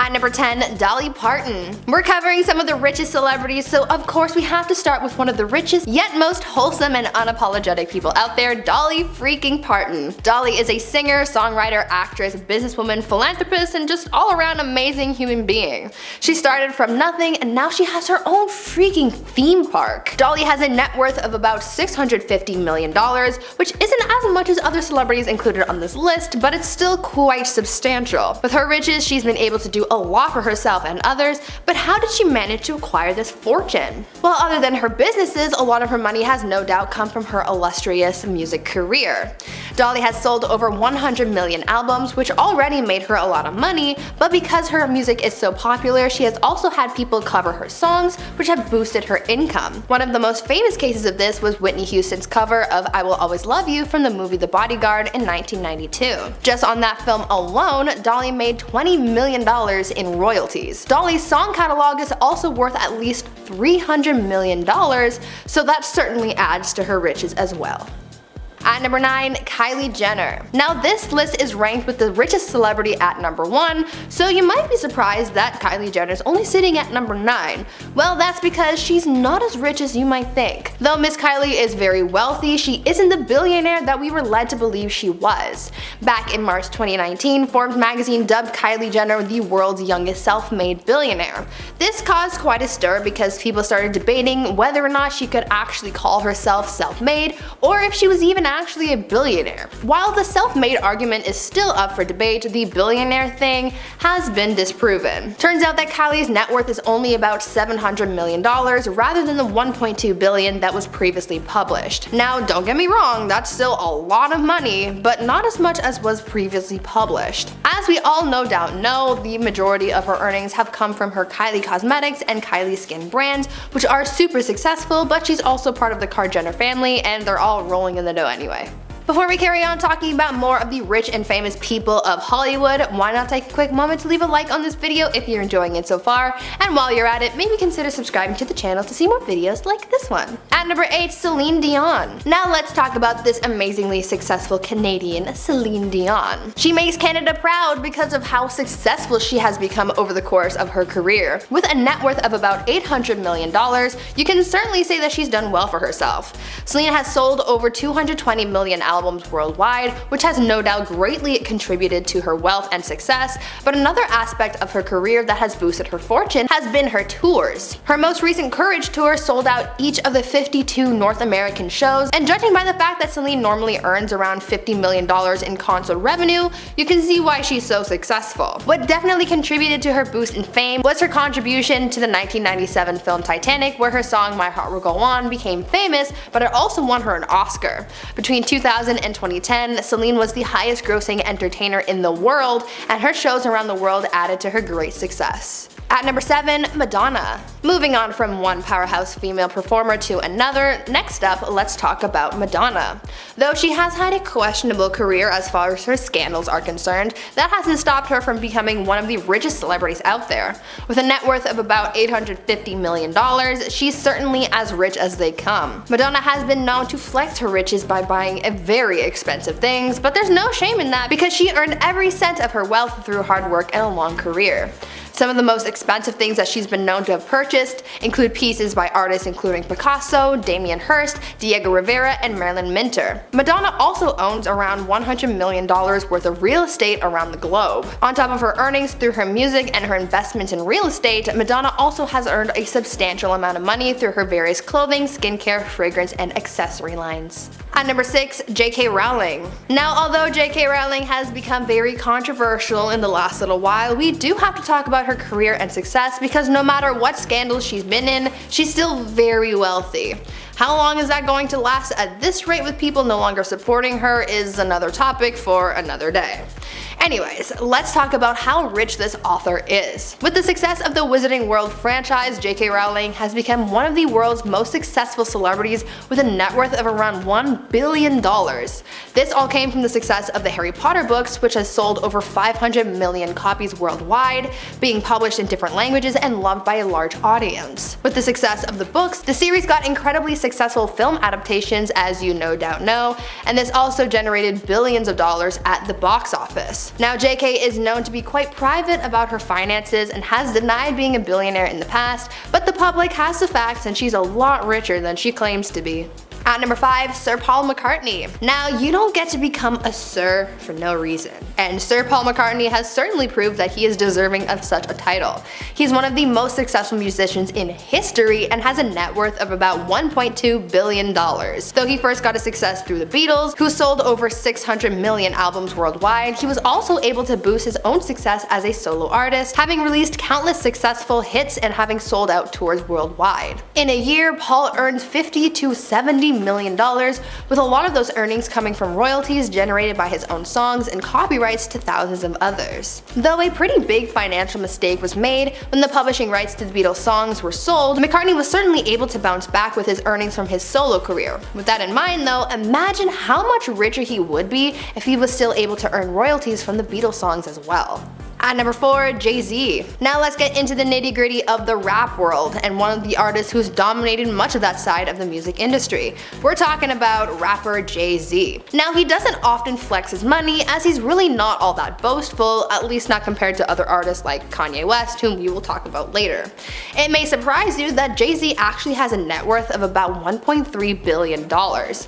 At number 10, Dolly Parton. We're covering some of the richest celebrities, so of course we have to start with one of the richest yet most wholesome and unapologetic people out there, Dolly freaking Parton. Dolly is a singer, songwriter, actress, businesswoman, philanthropist, and just all around amazing human being. She started from nothing and now she has her own freaking theme park. Dolly has a net worth of about $650 million, which isn't as much as other celebrities included on this list, but it's still quite substantial. With her riches, she's been able to do a lot for herself and others, but how did she manage to acquire this fortune? Well, other than her businesses, a lot of her money has no doubt come from her illustrious music career. Dolly has sold over 100 million albums, which already made her a lot of money, but because her music is so popular, she has also had people cover her songs, which have boosted her income. One of the most famous cases of this was Whitney Houston's cover of I Will Always Love You from the movie The Bodyguard in 1992. Just on that film alone, Dolly made $20 million in royalties. Dolly's song catalog is also worth at least $300 million, so that certainly adds to her riches as well. At number 9, Kylie Jenner. Now this list is ranked with the richest celebrity at number 1, so you might be surprised that Kylie Jenner is only sitting at number 9. Well, that's because she's not as rich as you might think. Though Miss Kylie is very wealthy, she isn't the billionaire that we were led to believe she was. Back in March 2019, Forbes magazine dubbed Kylie Jenner the world's youngest self-made billionaire. This caused quite a stir because people started debating whether or not she could actually call herself self-made, or if she was even actually a billionaire. While the self-made argument is still up for debate, the billionaire thing has been disproven. Turns out that Kylie's net worth is only about $700 million rather than the $1.2 billion that was previously published. Now don't get me wrong, that's still a lot of money, but not as much as was previously published. As we all no doubt know, the majority of her earnings have come from her Kylie Cosmetics and Kylie Skin brands, which are super successful, but she's also part of the Jenner family and they're all rolling in the dough anyway. Before we carry on talking about more of the rich and famous people of Hollywood, why not take a quick moment to leave a like on this video if you're enjoying it so far, and while you're at it, maybe consider subscribing to the channel to see more videos like this one. At number 8, Celine Dion. Now let's talk about this amazingly successful Canadian, Celine Dion. She makes Canada proud because of how successful she has become over the course of her career. With a net worth of about $800 million, you can certainly say that she's done well for herself. Celine has sold over 220 million albums worldwide, which has no doubt greatly contributed to her wealth and success, but another aspect of her career that has boosted her fortune has been her tours. Her most recent Courage tour sold out each of the 52 North American shows, and judging by the fact that Celine normally earns around $50 million in concert revenue, you can see why she's so successful. What definitely contributed to her boost in fame was her contribution to the 1997 film Titanic, where her song My Heart Will Go On became famous, but it also won her an Oscar. Between 2000 and 2010, Celine was the highest grossing entertainer in the world, and her shows around the world added to her great success. At number 7, Madonna. Moving on from one powerhouse female performer to another, next up let's talk about Madonna. Though she has had a questionable career as far as her scandals are concerned, that hasn't stopped her from becoming one of the richest celebrities out there. With a net worth of about $850 million, she's certainly as rich as they come. Madonna has been known to flex her riches by buying very expensive things, but there's no shame in that because she earned every cent of her wealth through hard work and a long career. Some of the most expensive things that she's been known to have purchased include pieces by artists including Picasso, Damien Hirst, Diego Rivera, and Marilyn Minter. Madonna also owns around $100 million worth of real estate around the globe. On top of her earnings through her music and her investments in real estate, Madonna also has earned a substantial amount of money through her various clothing, skincare, fragrance, and accessory lines. At number 6, J.K. Rowling. Now, although J.K. Rowling has become very controversial in the last little while, we do have to talk about her career and success because no matter what scandals she's been in, she's still very wealthy. How long is that going to last at this rate with people no longer supporting her is another topic for another day. Anyways, let's talk about how rich this author is. With the success of the Wizarding World franchise, J.K. Rowling has become one of the world's most successful celebrities with a net worth of around $1 billion. This all came from the success of the Harry Potter books, which has sold over 500 million copies worldwide, being published in different languages and loved by a large audience. With the success of the books, the series got incredibly successful film adaptations, as you no doubt know, and this also generated billions of dollars at the box office. Now JK is known to be quite private about her finances and has denied being a billionaire in the past, but the public has the facts and she's a lot richer than she claims to be. At number 5, Sir Paul McCartney. Now, you don't get to become a Sir for no reason, and Sir Paul McCartney has certainly proved that he is deserving of such a title. He's one of the most successful musicians in history and has a net worth of about $1.2 billion. Though he first got his success through the Beatles, who sold over 600 million albums worldwide, he was also able to boost his own success as a solo artist, having released countless successful hits and having sold out tours worldwide. In a year, Paul earned $50 to $70 million, with a lot of those earnings coming from royalties generated by his own songs and copyrights to thousands of others. Though a pretty big financial mistake was made when the publishing rights to the Beatles songs were sold, McCartney was certainly able to bounce back with his earnings from his solo career. With that in mind though, imagine how much richer he would be if he was still able to earn royalties from the Beatles songs as well. At number 4, Jay-Z. Now let's get into the nitty-gritty of the rap world, and one of the artists who's dominated much of that side of the music industry. We're talking about rapper Jay-Z. Now he doesn't often flex his money, as he's really not all that boastful, at least not compared to other artists like Kanye West, whom we will talk about later. It may surprise you that Jay-Z actually has a net worth of about $1.3 billion.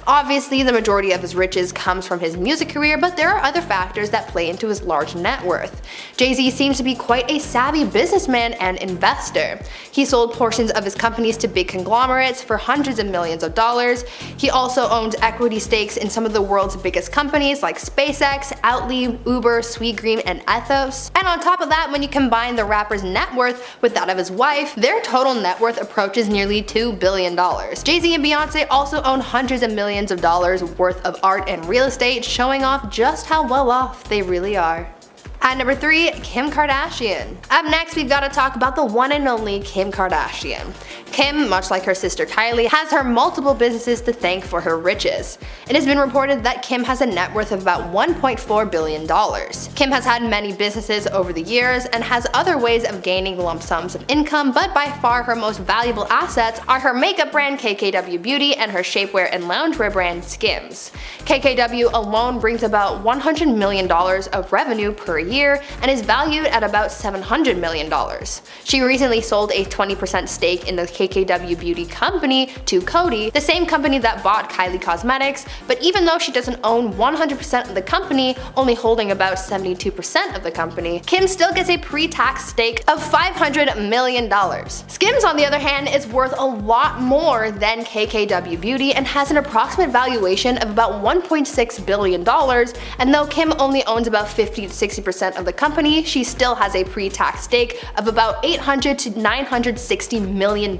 Obviously, the majority of his riches comes from his music career, but there are other factors that play into his large net worth. Jay-Z seems to be quite a savvy businessman and investor. He sold portions of his companies to big conglomerates for hundreds of millions of dollars. He also owns equity stakes in some of the world's biggest companies like SpaceX, Outly, Uber, Sweetgreen, and Ethos. And on top of that, when you combine the rapper's net worth with that of his wife, their total net worth approaches nearly $2 billion. Jay-Z and Beyonce also own hundreds of millions of dollars worth of art and real estate, showing off just how well off they really are. At number 3, Kim Kardashian. Up next, we've got to talk about the one and only Kim Kardashian. Kim, much like her sister Kylie, has her multiple businesses to thank for her riches. It has been reported that Kim has a net worth of about $1.4 billion. Kim has had many businesses over the years and has other ways of gaining lump sums of income, but by far her most valuable assets are her makeup brand KKW Beauty and her shapewear and loungewear brand Skims. KKW alone brings about $100 million of revenue per year and is valued at about $700 million. She recently sold a 20% stake in the KKW Beauty company to Coty, the same company that bought Kylie Cosmetics, but even though she doesn't own 100% of the company, only holding about 72% of the company, Kim still gets a pre-tax stake of $500 million. Skims, on the other hand, is worth a lot more than KKW Beauty and has an approximate valuation of about $1.6 billion, and though Kim only owns about 50 to 60% of the company, she still has a pre-tax stake of about $800 to $960 million.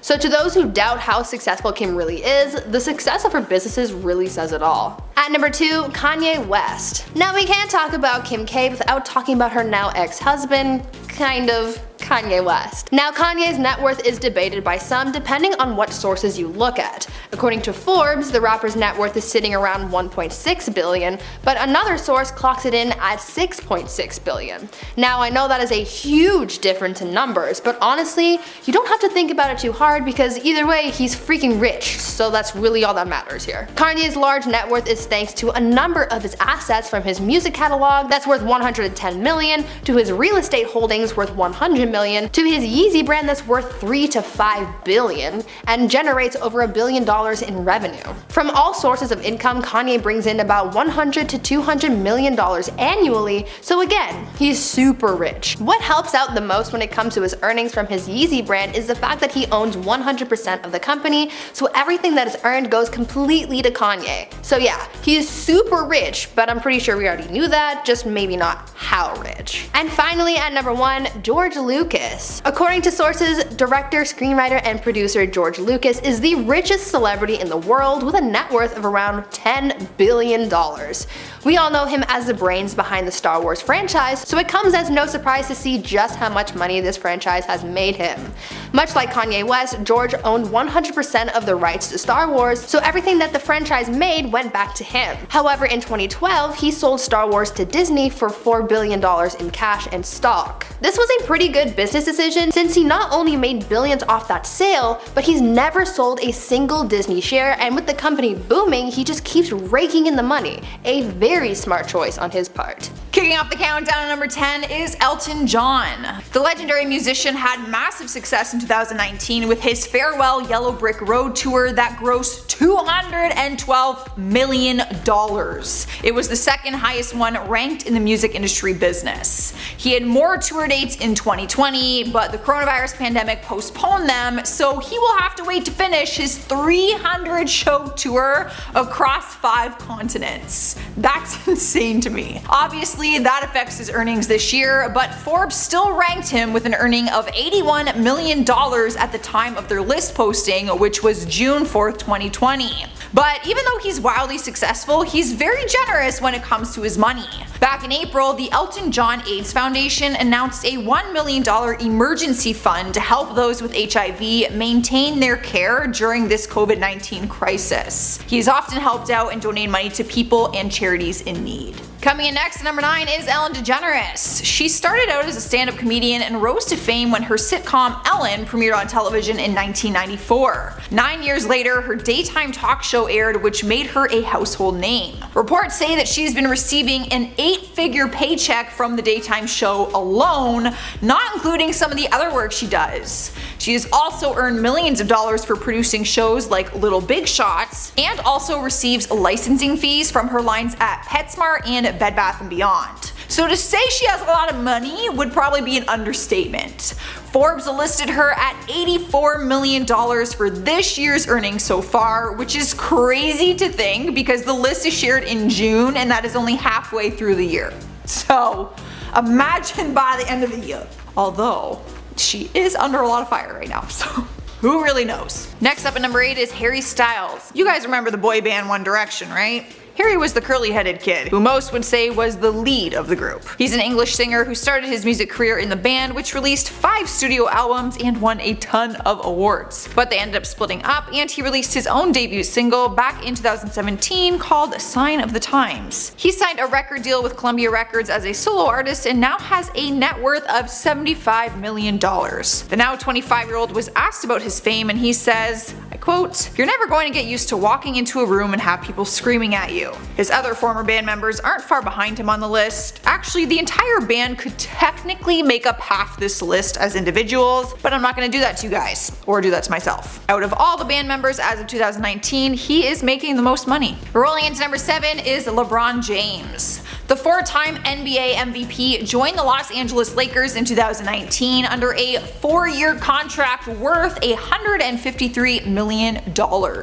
So to those who doubt how successful Kim really is, the success of her businesses really says it all. At number 2, Kanye West. Now we can't talk about Kim K without talking about her now ex-husband, Kanye West. Now Kanye's net worth is debated by some depending on what sources you look at. According to Forbes, the rapper's net worth is sitting around $1.6 billion, but another source clocks it in at $6.6 billion. Now I know that is a huge difference in numbers, but honestly, you don't have to think about it too hard because either way, he's freaking rich, so that's really all that matters here. Kanye's large net worth is thanks to a number of his assets, from his music catalog that's worth $110 million, to his real estate holdings worth $100 million, to his Yeezy brand that's worth $3 to $5 billion and generates over $1 billion in revenue. From all sources of income, Kanye brings in about $100 to $200 million annually, so again, he's super rich. What helps out the most when it comes to his earnings from his Yeezy brand is the fact that he owns 100% of the company, so everything that is earned goes completely to Kanye. So yeah, he's super rich, but I'm pretty sure we already knew that, just maybe not how rich. And finally, at number 1, George Lucas. According to sources, director, screenwriter, and producer George Lucas is the richest celebrity in the world with a net worth of around $10 billion. We all know him as the brains behind the Star Wars franchise, so it comes as no surprise to see just how much money this franchise has made him. Much like Kanye West, George owned 100% of the rights to Star Wars, so everything that the franchise made went back to him. However, in 2012, he sold Star Wars to Disney for $4 billion in cash and stock. This was a pretty good business decision since he not only made billions off that sale, but he's never sold a single Disney share, and with the company booming, he just keeps raking in the money. A very smart choice on his part. Kicking off the countdown at number 10 is Elton John. The legendary musician had massive success in 2019 with his Farewell Yellow Brick Road tour that grossed $212 million. It was the second highest one ranked in the music industry business. He had more tour dates in 2020, but the coronavirus pandemic postponed them, so he will have to wait to finish his 300-show tour across 5 continents. That's insane to me. Obviously, that affects his earnings this year, but Forbes still ranked him with an earning of $81 million at the time of their list posting, which was June 4th, 2020. But even though he's wildly successful, he's very generous when it comes to his money. Back in April, the Elton John AIDS Foundation announced a $1 million emergency fund to help those with HIV maintain their care during this COVID-19 crisis. He's often helped out and donated money to people and charities in need. Coming in next at number 9 is Ellen DeGeneres. She started out as a stand-up comedian and rose to fame when her sitcom Ellen premiered on television in 1994. 9 years later, her daytime talk show aired, which made her a household name. Reports say that she's been receiving an 8-figure paycheck from the daytime show alone, not including some of the other work she does. She has also earned millions of dollars for producing shows like Little Big Shots, and also receives licensing fees from her lines at PetSmart and Bed Bath & Beyond. So to say she has a lot of money would probably be an understatement. Forbes listed her at $84 million for this year's earnings so far, which is crazy to think because the list is shared in June and that is only halfway through the year. So imagine by the end of the year. Although she is under a lot of fire right now, so who really knows? Next up at number 8 is Harry Styles. You guys remember the boy band One Direction, right? Harry was the curly-headed kid, who most would say was the lead of the group. He's an English singer who started his music career in the band, which released 5 studio albums and won a ton of awards. But they ended up splitting up, and he released his own debut single back in 2017 called Sign of the Times. He signed a record deal with Columbia Records as a solo artist and now has a net worth of $75 million. The now 25-year-old was asked about his fame, and he says, I quote, "You're never going to get used to walking into a room and have people screaming at you. His other former band members aren't far behind him on the list. Actually, the entire band could technically make up half this list as individuals, but I'm not going to do that to you guys, or do that to myself. Out of all the band members as of 2019, he is making the most money." Rolling into number 7 is LeBron James. The 4-time NBA MVP joined the Los Angeles Lakers in 2019 under a 4-year contract worth $153 million.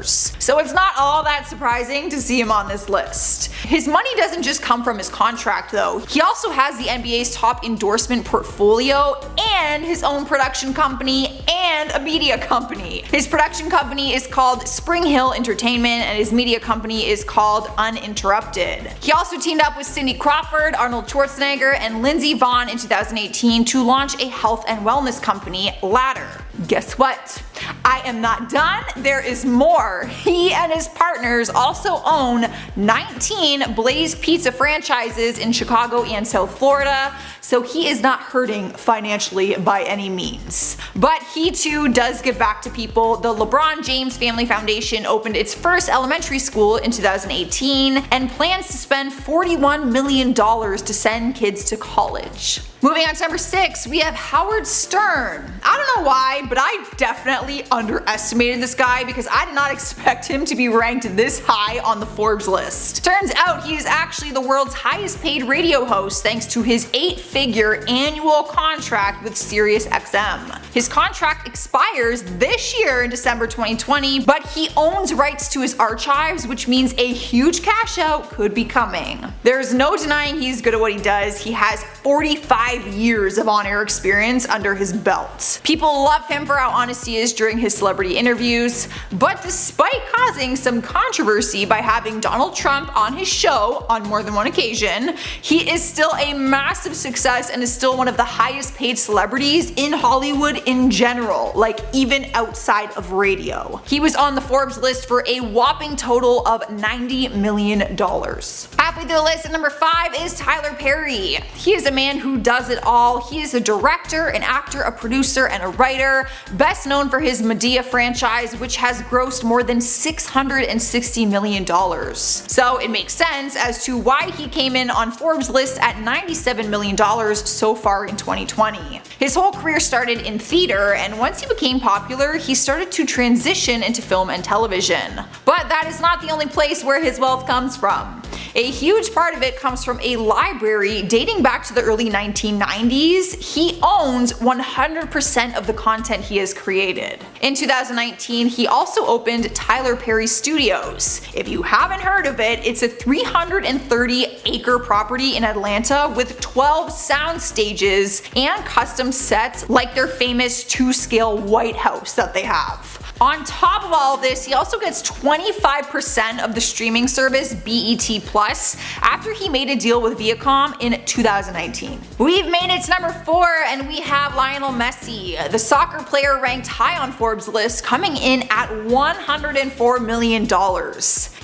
So it's not all that surprising to see him on this list. His money doesn't just come from his contract though. He also has the NBA's top endorsement portfolio and his own production company and a media company. His production company is called Spring Hill Entertainment and his media company is called Uninterrupted. He also teamed up with Cindy Crawford, Arnold Schwarzenegger, and Lindsey Vonn in 2018 to launch a health and wellness company, Ladder. Guess what? I am not done, there is more. He and his partners also own 19 Blaze Pizza franchises in Chicago and South Florida, so he is not hurting financially by any means. But he too does give back to people. The LeBron James Family Foundation opened its first elementary school in 2018 and plans to spend $41 million to send kids to college. Moving on to number 6, we have Howard Stern. I don't know why, but I definitely underestimated this guy because I did not expect him to be ranked this high on the Forbes list. Turns out he is actually the world's highest paid radio host thanks to his 8-figure annual contract with SiriusXM. His contract expires this year in December 2020, but he owns rights to his archives, which means a huge cash out could be coming. There's no denying he's good at what he does. He has 45 years of on-air experience under his belt. People love him for how honest he is during his celebrity interviews, but despite causing some controversy by having Donald Trump on his show on more than one occasion, he is still a massive success and is still one of the highest paid celebrities in Hollywood in general, like even outside of radio. He was on the Forbes list for a whopping total of $90 million. Halfway through the list at number 5 is Tyler Perry. He is a man who does it all. He is a director, an actor, a producer, and a writer. player, best known for his Medea franchise, which has grossed more than $660 million. So it makes sense as to why he came in on Forbes' list at $97 million so far in 2020. His whole career started in theater, and once he became popular, he started to transition into film and television. But that is not the only place where his wealth comes from. A huge part of it comes from a library dating back to the early 1990s. He owns 100% of the content he has created. In 2019, he also opened Tyler Perry Studios. If you haven't heard of it, it's a 330-acre property in Atlanta with 12 sound stages and custom sets like their famous 2-scale White House that they have. On top of all of this, he also gets 25% of the streaming service BET Plus after he made a deal with Viacom in 2019. We've made it to number 4, and we have Lionel Messi, the soccer player ranked high on Forbes' list, coming in at $104 million.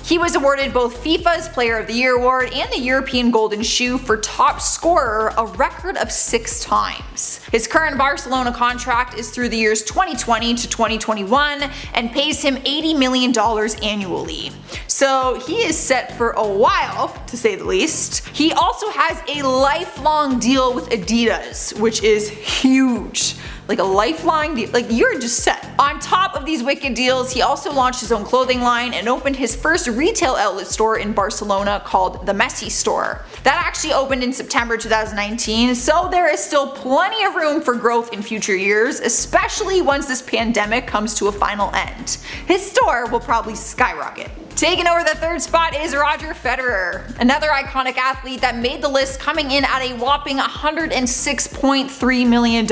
He was awarded both FIFA's Player of the Year award and the European Golden Shoe for top scorer, a record of 6 times. His current Barcelona contract is through the years 2020 to 2021 and pays him $80 million annually. So he is set for a while, to say the least. He also has a lifelong deal with Adidas, which is huge. Like a lifelong deal, like you're just set. On top of these wicked deals, he also launched his own clothing line and opened his first retail outlet store in Barcelona called the Messi Store. That actually opened in September 2019, so there is still plenty of room for growth in future years, especially once this pandemic comes to a final end. His store will probably skyrocket. Taking over the 3rd spot is Roger Federer, another iconic athlete that made the list, coming in at a whopping $106.3 million.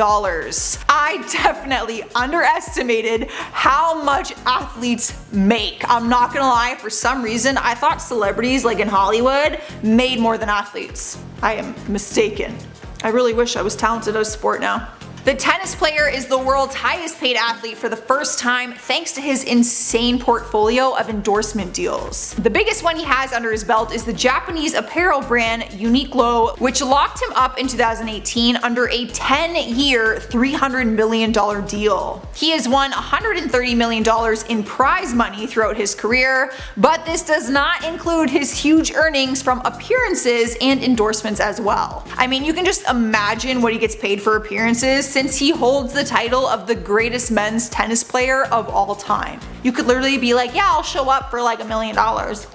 I definitely underestimated how much athletes make. I'm not gonna lie, for some reason I thought celebrities like in Hollywood made more than athletes. I am mistaken. I really wish I was talented at a sport now. The tennis player is the world's highest paid athlete for the first time thanks to his insane portfolio of endorsement deals. The biggest one he has under his belt is the Japanese apparel brand Uniqlo, which locked him up in 2018 under a 10-year, $300 million deal. He has won $130 million in prize money throughout his career, but this does not include his huge earnings from appearances and endorsements as well. I mean, you can just imagine what he gets paid for appearances, since he holds the title of the greatest men's tennis player of all time. You could literally be like, yeah, I'll show up for like $1 million.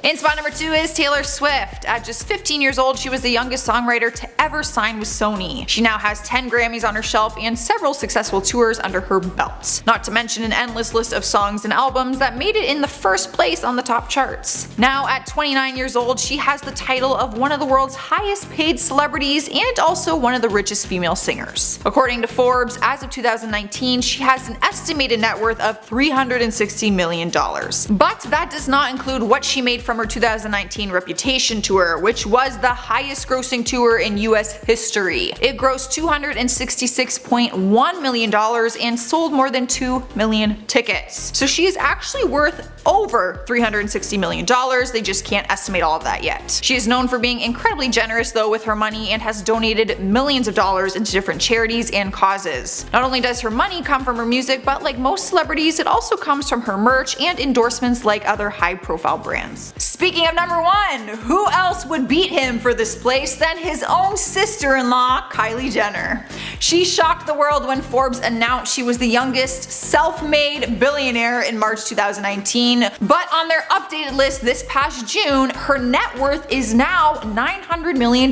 In spot number 2 is Taylor Swift. At just 15 years old, she was the youngest songwriter to ever sign with Sony. She now has 10 Grammys on her shelf and several successful tours under her belt. Not to mention an endless list of songs and albums that made it in the first place on the top charts. Now at 29 years old, she has the title of one of the world's highest paid celebrities and also one of the richest female singers. According to Forbes, as of 2019, she has an estimated net worth of $360 million. But that does not include what she made from her 2019 Reputation tour, which was the highest grossing tour in US history. It grossed $266.1 million and sold more than 2 million tickets. So she is actually worth over $360 million, they just can't estimate all of that yet. She is known for being incredibly generous though with her money and has donated millions of dollars into different charities and causes. Not only does her money come from her music, but like most celebrities, it also comes from her merch and endorsements like other high profile brands. Speaking of number 1, who else would beat him for this place than his own sister-in-law, Kylie Jenner? She shocked the world when Forbes announced she was the youngest self-made billionaire in March 2019, but on their updated list this past June, her net worth is now $900 million.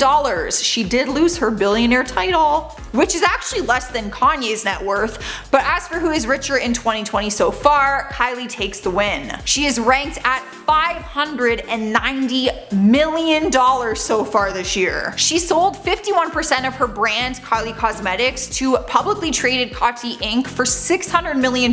She did lose her billionaire title, which is actually less than Kanye's net worth, but as for who is richer in 2020 so far, Kylie takes the win. She is ranked at $590 million so far this year. She sold 51% of her brand, Kylie Cosmetics, to publicly traded Coty Inc. for $600 million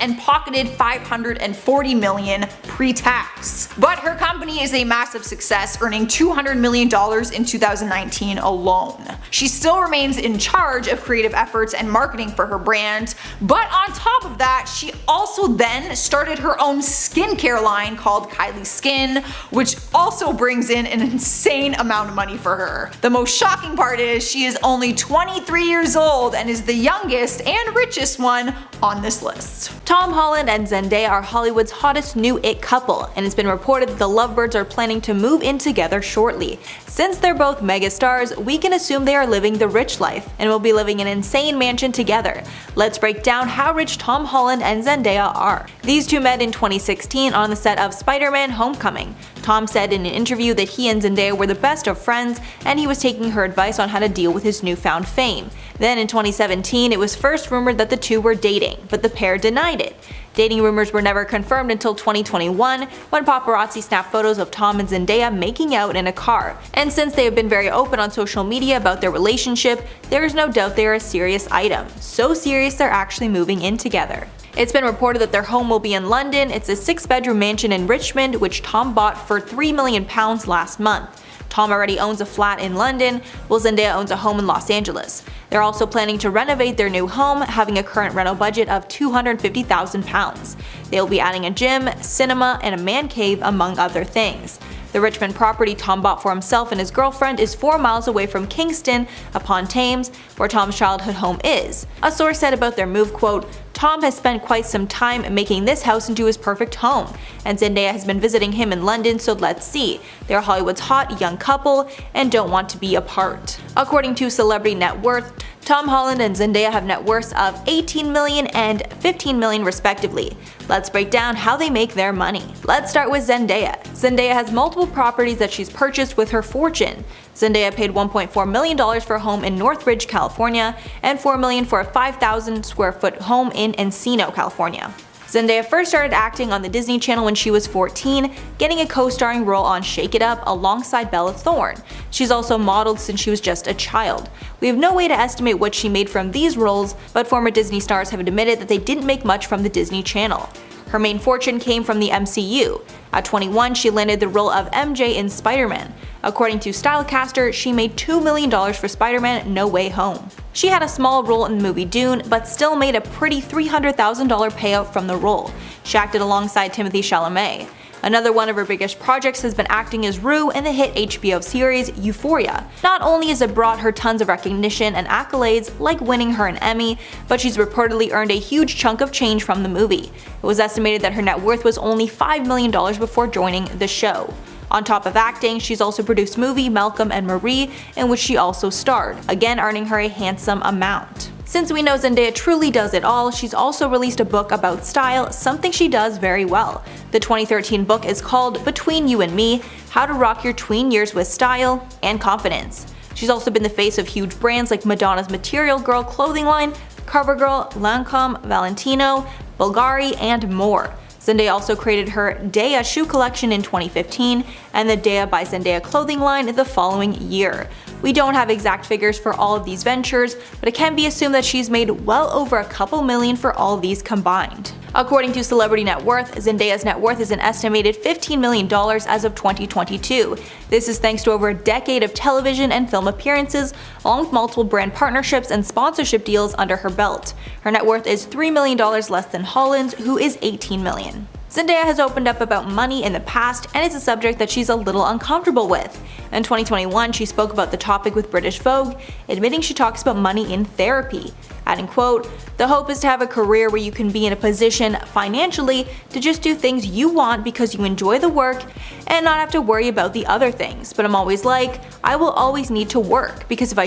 and pocketed $540 million pre-tax. But her company is a massive success, earning $200 million in 2019 alone. She still remains in charge of creative efforts and marketing for her brand, but on top of that, she also then started her own skincare line called Kylie Skin, which also brings in an insane amount of money for her. The most shocking part is she is only 23 years old and is the youngest and richest one on this list. Tom Holland and Zendaya are Hollywood's hottest new it couple, and it's been reported that the lovebirds are planning to move in together shortly. Since they're both megastars, we can assume they are living the rich life and will be living in an insane mansion together. Let's break down how rich Tom Holland and Zendaya are. These two met in 2016 on the set of Spider-Man: Homecoming. Tom said in an interview that he and Zendaya were the best of friends and he was taking her advice on how to deal with his newfound fame. Then in 2017, it was first rumored that the two were dating, but the pair denied it. Dating rumors were never confirmed until 2021 when paparazzi snapped photos of Tom and Zendaya making out in a car. And since they have been very open on social media about their relationship, there is no doubt they are a serious item. So serious they're actually moving in together. It's been reported that their home will be in London. It's a 6-bedroom mansion in Richmond, which Tom bought for £3 million last month. Tom already owns a flat in London, while Zendaya owns a home in Los Angeles. They're also planning to renovate their new home, having a current rental budget of £250,000. They'll be adding a gym, cinema, and a man cave, among other things. The Richmond property Tom bought for himself and his girlfriend is 4 miles away from Kingston upon Thames, where Tom's childhood home is. A source said about their move, quote, "Tom has spent quite some time making this house into his perfect home, and Zendaya has been visiting him in London, so let's see. They're Hollywood's hot young couple and don't want to be apart." According to Celebrity Net Worth, Tom Holland and Zendaya have net worths of $18 million and $15 million respectively. Let's break down how they make their money. Let's start with Zendaya. Zendaya has multiple properties that she's purchased with her fortune. Zendaya paid $1.4 million for a home in Northridge, California, and $4 million for a 5,000 square foot home in Encino, California. Zendaya first started acting on the Disney Channel when she was 14, getting a co-starring role on Shake It Up alongside Bella Thorne. She's also modeled since she was just a child. We have no way to estimate what she made from these roles, but former Disney stars have admitted that they didn't make much from the Disney Channel. Her main fortune came from the MCU. At 21, she landed the role of MJ in Spider-Man. According to Stylecaster, she made $2 million for Spider-Man: No Way Home. She had a small role in the movie Dune, but still made a pretty $300,000 payout from the role. She acted alongside Timothée Chalamet. Another one of her biggest projects has been acting as Rue in the hit HBO series Euphoria. Not only has it brought her tons of recognition and accolades, like winning her an Emmy, but she's reportedly earned a huge chunk of change from the movie. It was estimated that her net worth was only $5 million before joining the show. On top of acting, she's also produced movie Malcolm and Marie, in which she also starred, again earning her a handsome amount. Since we know Zendaya truly does it all, she's also released a book about style, something she does very well. The 2013 book is called Between You and Me: How to Rock Your Tween Years with Style and Confidence. She's also been the face of huge brands like Madonna's Material Girl clothing line, CoverGirl, Lancome, Valentino, Bulgari, and more. Zendaya also created her Daya shoe collection in 2015 and the Daya by Zendaya clothing line the following year. We don't have exact figures for all of these ventures, but it can be assumed that she's made well over a couple million for all of these combined. According to Celebrity Net Worth, Zendaya's net worth is an estimated $15 million as of 2022. This is thanks to over a decade of television and film appearances, along with multiple brand partnerships and sponsorship deals under her belt. Her net worth is $3 million less than Holland's, who is $18 million. Zendaya has opened up about money in the past, and it's a subject that she's a little uncomfortable with. In 2021, she spoke about the topic with British Vogue, admitting she talks about money in therapy, adding, quote, "The hope is to have a career where you can be in a position financially to just do things you want because you enjoy the work and not have to worry about the other things. But I'm always like, I will always need to work because if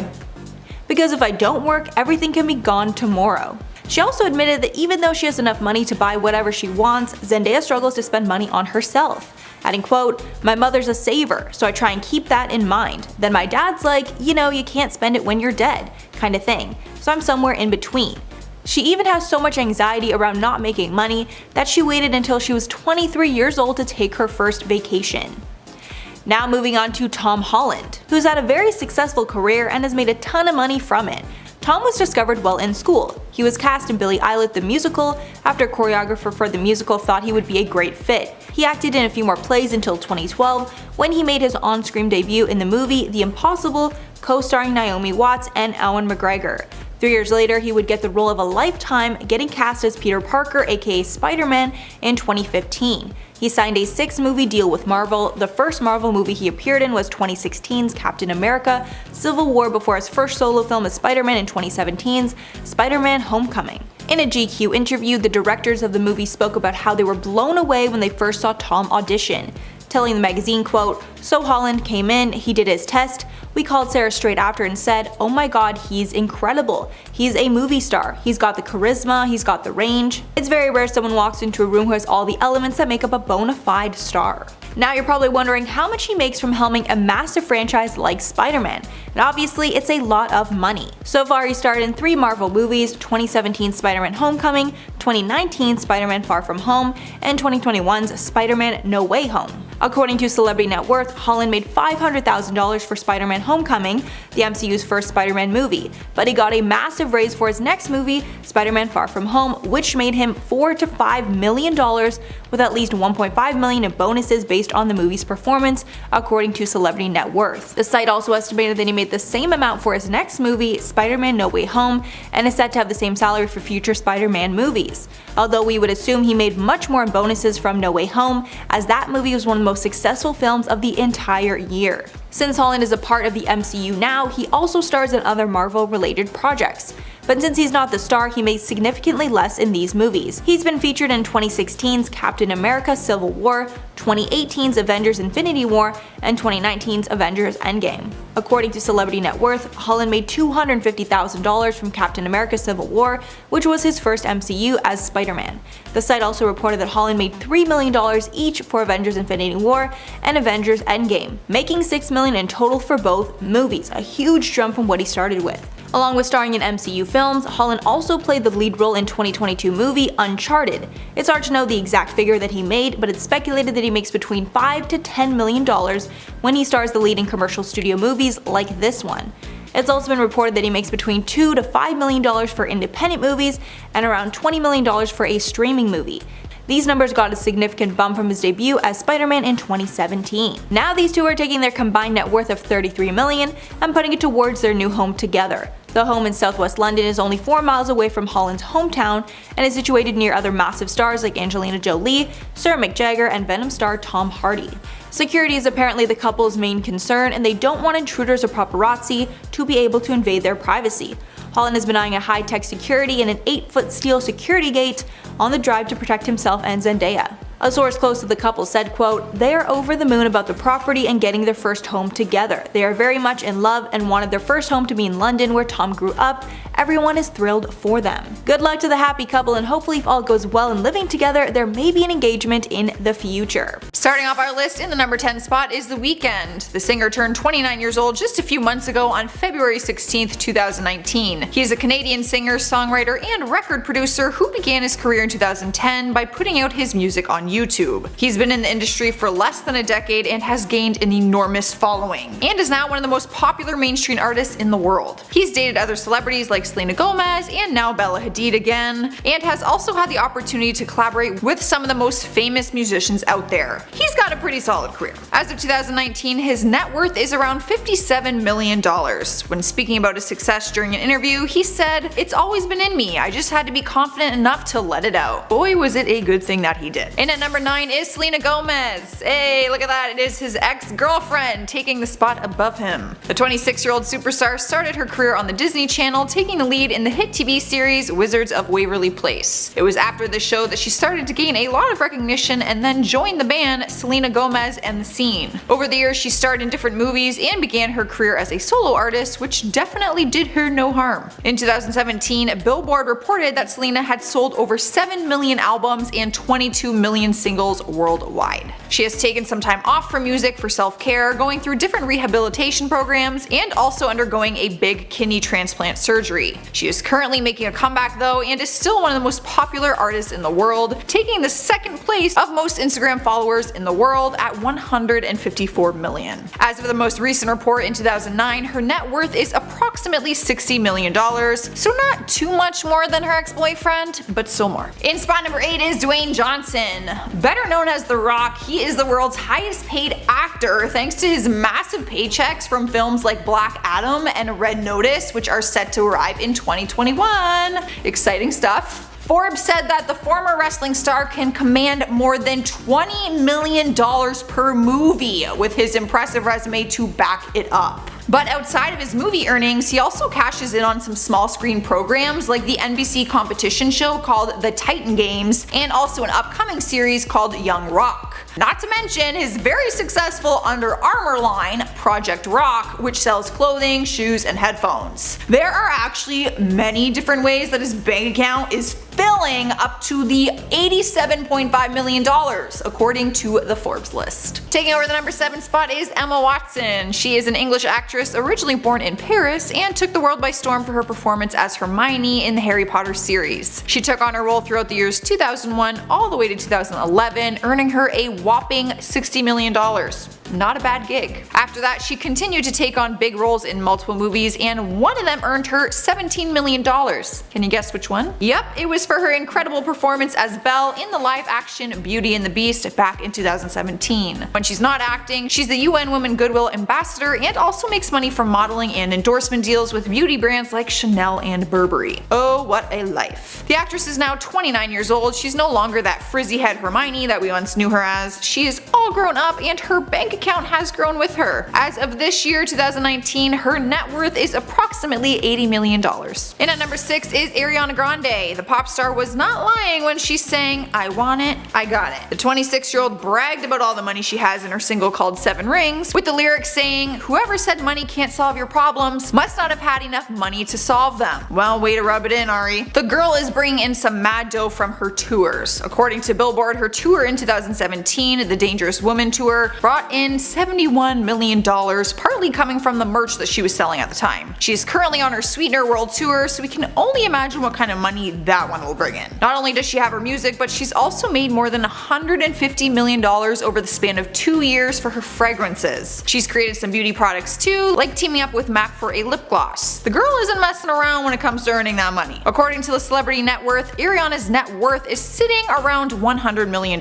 I don't work, everything can be gone tomorrow." She also admitted that even though she has enough money to buy whatever she wants, Zendaya struggles to spend money on herself, adding, quote, "My mother's a saver, so I try and keep that in mind. Then my dad's like, you know, you can't spend it when you're dead, kind of thing. So I'm somewhere in between." She even has so much anxiety around not making money that she waited until she was 23 years old to take her first vacation. Now moving on to Tom Holland, who's had a very successful career and has made a ton of money from it. Tom was discovered while in school. He was cast in Billy Eilish the Musical after a choreographer for the musical thought he would be a great fit. He acted in a few more plays until 2012, when he made his on-screen debut in the movie The Impossible, co-starring Naomi Watts and Ewan McGregor. 3 years later, he would get the role of a lifetime, getting cast as Peter Parker, aka Spider-Man, in 2015. He signed a 6-movie deal with Marvel. The first Marvel movie he appeared in was 2016's Captain America: Civil War, before his first solo film as Spider-Man in 2017's Spider-Man: Homecoming. In a GQ interview, the directors of the movie spoke about how they were blown away when they first saw Tom audition, telling the magazine, quote, "So Holand came in, he did his test. We called Sarah straight after and said, oh my god, he's incredible. He's a movie star. He's got the charisma, he's got the range. It's very rare someone walks into a room who has all the elements that make up a bona fide star." Now you're probably wondering how much he makes from helming a massive franchise like Spider-Man, and obviously it's a lot of money. So far he starred in 3 Marvel movies: 2017's Spider-Man: Homecoming, 2019's Spider-Man: Far From Home, and 2021's Spider-Man: No Way Home. According to Celebrity Net Worth, Holand made $500,000 for Spider-Man: Homecoming, the MCU's first Spider-Man movie, but he got a massive raise for his next movie, Spider-Man: Far From Home, which made him $4 to $5 million, with at least $1.5 million in bonuses based on the movie's performance, according to Celebrity Net Worth. The site also estimated that he made the same amount for his next movie, Spider-Man: No Way Home, and is set to have the same salary for future Spider-Man movies. Although we would assume he made much more in bonuses from No Way Home, as that movie was one of the most successful films of the entire year. Since Holand is a part of the MCU now, he also stars in other Marvel-related projects. But since he's not the star, he makes significantly less in these movies. He's been featured in 2016's Captain America: Civil War, 2018's Avengers: Infinity War, and 2019's Avengers: Endgame. According to Celebrity Net Worth, Holand made $250,000 from Captain America: Civil War, which was his first MCU as Spider-Man. The site also reported that Holand made $3 million each for Avengers: Infinity War and Avengers: Endgame, making $6 million in total for both movies, a huge jump from what he started with. Along with starring in MCU films, Holand also played the lead role in 2022 movie Uncharted. It's hard to know the exact figure that he made, but it's speculated that he makes between $5 to $10 million when he stars the lead in commercial studio movies like this one. It's also been reported that he makes between $2 to $5 million for independent movies and around $20 million for a streaming movie. These numbers got a significant bump from his debut as Spider-Man in 2017. Now these two are taking their combined net worth of $33 million and putting it towards their new home together. The home in southwest London is only 4 miles away from Holand's hometown and is situated near other massive stars like Angelina Jolie, Sarah Mick Jagger, and Venom star Tom Hardy. Security is apparently the couple's main concern, and they don't want intruders or paparazzi to be able to invade their privacy. Holand has been eyeing a high-tech security and an 8-foot steel security gate on the drive to protect himself and Zendaya. A source close to the couple said, quote, "They are over the moon about the property and getting their first home together. They are very much in love and wanted their first home to be in London, where Tom grew up. Everyone is thrilled for them." Good luck to the happy couple, and hopefully if all goes well in living together, there may be an engagement in the future. Starting off our list in the number 10 spot is The Weeknd. The singer turned 29 years old just a few months ago on February 16, 2019. He is a Canadian singer, songwriter, and record producer who began his career in 2010 by putting out his music on YouTube. He's been in the industry for less than a decade and has gained an enormous following, and is now one of the most popular mainstream artists in the world. He's dated other celebrities like Selena Gomez and now Bella Hadid again, and has also had the opportunity to collaborate with some of the most famous musicians out there. He's got a pretty solid career. As of 2019, his net worth is around $57 million. When speaking about his success during an interview, he said, "It's always been in me. I just had to be confident enough to let it out." Boy, was it a good thing that he did. And at number 9 is Selena Gomez. Hey, look at that, it is his ex-girlfriend taking the spot above him. The 26-year-old superstar started her career on the Disney Channel, taking the lead in the hit TV series Wizards of Waverly Place. It was after the show that she started to gain a lot of recognition and then joined the band Selena Gomez and the Scene. Over the years, she starred in different movies and began her career as a solo artist, which definitely did her no harm. In 2017, Billboard reported that Selena had sold over 7 million albums and 22 million million singles worldwide. She has taken some time off from music for self-care, going through different rehabilitation programs, and also undergoing a big kidney transplant surgery. She is currently making a comeback though, and is still one of the most popular artists in the world, taking the second place of most Instagram followers in the world at 154 million. As of the most recent report in 2009, her net worth is approximately $60 million, so not too much more than her ex-boyfriend, but still more. In spot number 8 is Dwayne Johnson. Better known as The Rock, he is the world's highest paid actor thanks to his massive paychecks from films like Black Adam and Red Notice, which are set to arrive in 2021. Exciting stuff. Forbes said that the former wrestling star can command more than $20 million per movie, with his impressive resume to back it up. But outside of his movie earnings, he also cashes in on some small screen programs like the NBC competition show called The Titan Games, and also an upcoming series called Young Rock. Not to mention his very successful Under Armour line, Project Rock, which sells clothing, shoes, and headphones. There are actually many different ways that his bank account is filling up to the $87.5 million, according to the Forbes list. Taking over the number 7 spot is Emma Watson. She is an English actress originally born in Paris and took the world by storm for her performance as Hermione in the Harry Potter series. She took on her role throughout the years 2001 all the way to 2011, earning her a whopping $60 million. Not a bad gig. After that, she continued to take on big roles in multiple movies, and one of them earned her $17 million. Can you guess which one? Yep, it was for her incredible performance as Belle in the live-action Beauty and the Beast back in 2017. When she's not acting, she's the UN Women Goodwill Ambassador and also makes money from modeling and endorsement deals with beauty brands like Chanel and Burberry. Oh, what a life. The actress is now 29 years old. She's no longer that frizzy-head Hermione that we once knew her as. She is all grown up, and her bank account has grown with her. As of this year, 2019, her net worth is approximately $80 million. And at number 6 is Ariana Grande. The pop star was not lying when she sang, "I want it, I got it." The 26-year-old bragged about all the money she has in her single called 7 Rings, with the lyrics saying, "Whoever said money can't solve your problems must not have had enough money to solve them." Well, way to rub it in, Ari. The girl is bringing in some mad dough from her tours. According to Billboard, her tour in 2017, the Dangerous Woman tour, brought in $71 million, partly coming from the merch that she was selling at the time. She is currently on her Sweetener World Tour, so we can only imagine what kind of money that one will bring in. Not only does she have her music, but she's also made more than $150 million over the span of 2 years for her fragrances. She's created some beauty products too, like teaming up with MAC for a lip gloss. The girl isn't messing around when it comes to earning that money. According to the Celebrity Net Worth, Ariana's net worth is sitting around $100 million.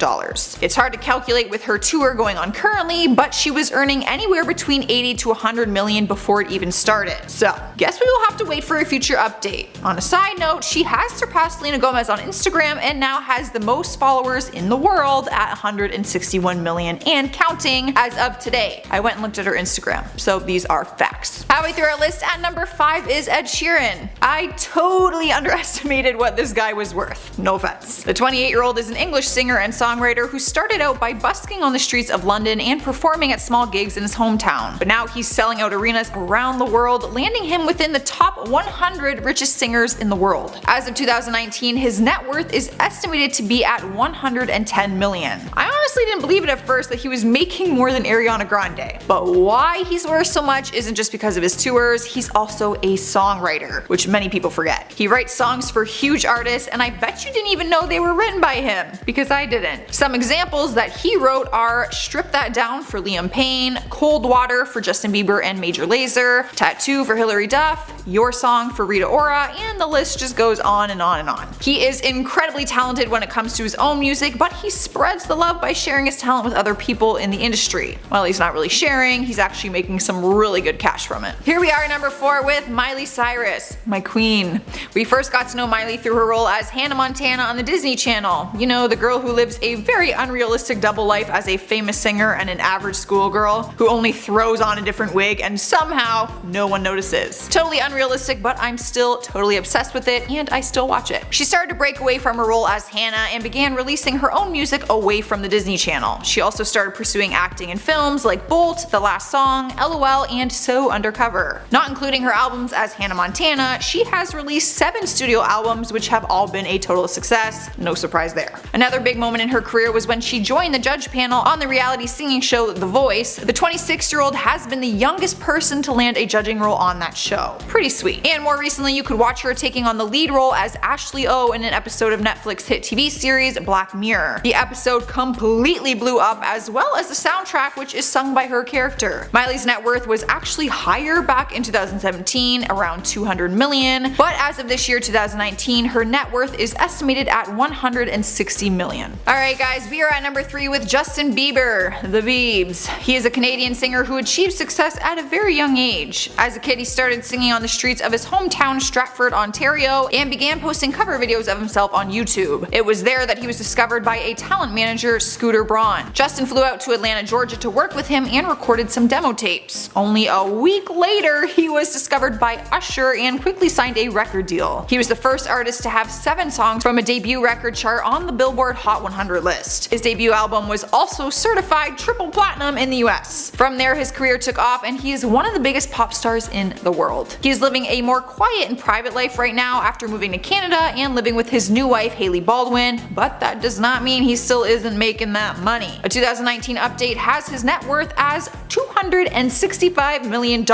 It's hard to calculate with her tour going on currently, but she was earning anywhere between 80 to 100 million before it even started. So, guess we will have to wait for a future update. On a side note, she has surpassed Selena Gomez on Instagram and now has the most followers in the world at 161 million and counting as of today. I went and looked at her Instagram, so these are facts. Halfway through our list at number 5 is Ed Sheeran. I totally underestimated what this guy was worth. No offense. The 28-year-old is an English singer and songwriter who started out by busking on the streets of London and performing at small gigs in his hometown. But now he's selling out arenas around the world, landing him within the top 100 richest singers in the world. As of 2019, his net worth is estimated to be at 110 million. I honestly didn't believe it at first that he was making more than Ariana Grande. But why he's worth so much isn't just because of his tours, he's also a songwriter, which many people forget. He writes songs for huge artists, and I bet you didn't even know they were written by him, because I didn't. Some examples that he wrote are Strip That Down for Liam Payne, Cold Water for Justin Bieber and Major Lazer, Tattoo for Hilary Duff, Your Song for Rita Ora, and the list just goes on and on and on. He is incredibly talented when it comes to his own music, but he spreads the love by sharing his talent with other people in the industry. Well, he's not really sharing, he's actually making some really good cash from it. Here we are at number 4 with Miley Cyrus, my queen. We first got to know Miley through her role as Hannah Montana on the Disney Channel. You know, the girl who lives a very unrealistic double life as a famous singer and an average schoolgirl who only throws on a different wig and somehow no one notices. Totally unrealistic, but I'm still totally obsessed with it and I still watch it. She started to break away from her role as Hannah and began releasing her own music away from the Disney Channel. She also started pursuing acting in films like Bolt, The Last Song, LOL, and So Undercover. Not including her albums as Hannah Montana, she has released 7 studio albums, which which have all been a total success. No surprise there. Another big moment in her career was when she joined the judge panel on the reality singing show The Voice. The 26-year-old has been the youngest person to land a judging role on that show. Pretty sweet. And more recently, you could watch her taking on the lead role as Ashley O in an episode of Netflix hit TV series Black Mirror. The episode completely blew up, as well as the soundtrack, which is sung by her character. Miley's net worth was actually higher back in 2017, around $200 million, but as of this year, 2019, her net worth is estimated at $160 million. Alright guys, we are at number 3 with Justin Bieber, the Biebs. He is a Canadian singer who achieved success at a very young age. As a kid, he started singing on the streets of his hometown Stratford, Ontario, and began posting cover videos of himself on YouTube. It was there that he was discovered by a talent manager, Scooter Braun. Justin flew out to Atlanta, Georgia to work with him and recorded some demo tapes. Only a week later, he was discovered by Usher and quickly signed a record deal. He was the first artist to have 7 songs from a debut record chart on the Billboard Hot 100 list. His debut album was also certified triple platinum in the US. From there, his career took off and he is one of the biggest pop stars in the world. He is living a more quiet and private life right now after moving to Canada and living with his new wife Hailey Baldwin, but that does not mean he still isn't making that money. A 2019 update has his net worth as $265 million.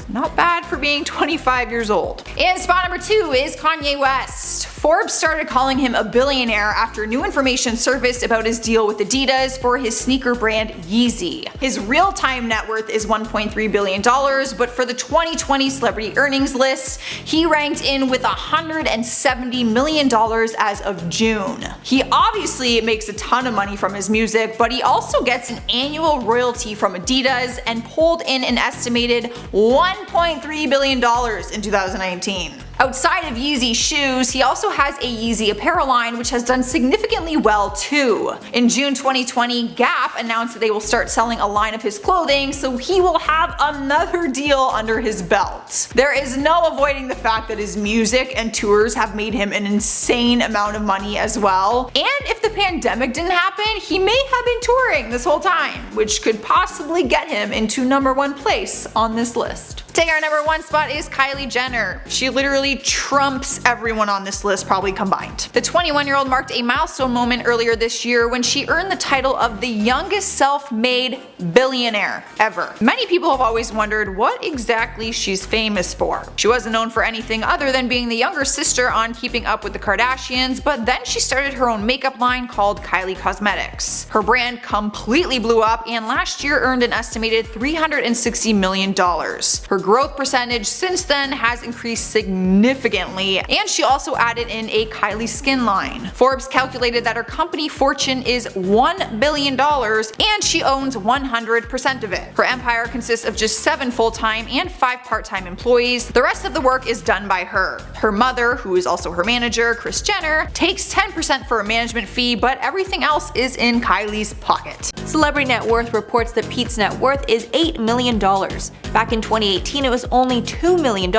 Not bad for being 25 years old. And spot number 2 is Kanye West. Forbes started calling him a billionaire after new information surfaced about his deal with Adidas for his sneaker brand Yeezy. His real-time net worth is $1.3 billion, but for the 2020 celebrity earnings list, he ranked in with $170 million as of June. He obviously makes a ton of money from his music, but he also gets an annual royalty from Adidas and pulled in an estimated $1.3 billion in 2019. Outside of Yeezy shoes, he also has a Yeezy apparel line which has done significantly well too. In June 2020, Gap announced that they will start selling a line of his clothing, so he will have another deal under his belt. There is no avoiding the fact that his music and tours have made him an insane amount of money as well. And if the pandemic didn't happen, he may have been touring this whole time, which could possibly get him into #1 place on this list. Taking our #1 spot is Kylie Jenner. She literally trumps everyone on this list probably combined. The 21-year-old marked a milestone moment earlier this year when she earned the title of the youngest self-made billionaire ever. Many people have always wondered what exactly she's famous for. She wasn't known for anything other than being the younger sister on Keeping Up with the Kardashians, but then she started her own makeup line called Kylie Cosmetics. Her brand completely blew up and last year earned an estimated $360 million. Her growth percentage since then has increased significantly, and she also added in a Kylie skin line. Forbes calculated that her company fortune is $1 billion and she owns 100% of it. Her empire consists of just 7 full-time and 5 part-time employees. The rest of the work is done by her. Her mother, who is also her manager, Kris Jenner, takes 10% for a management fee, but everything else is in Kylie's pocket. Celebrity Net Worth reports that Pete's net worth is $8 million. Back in 2018, it was only $2 million,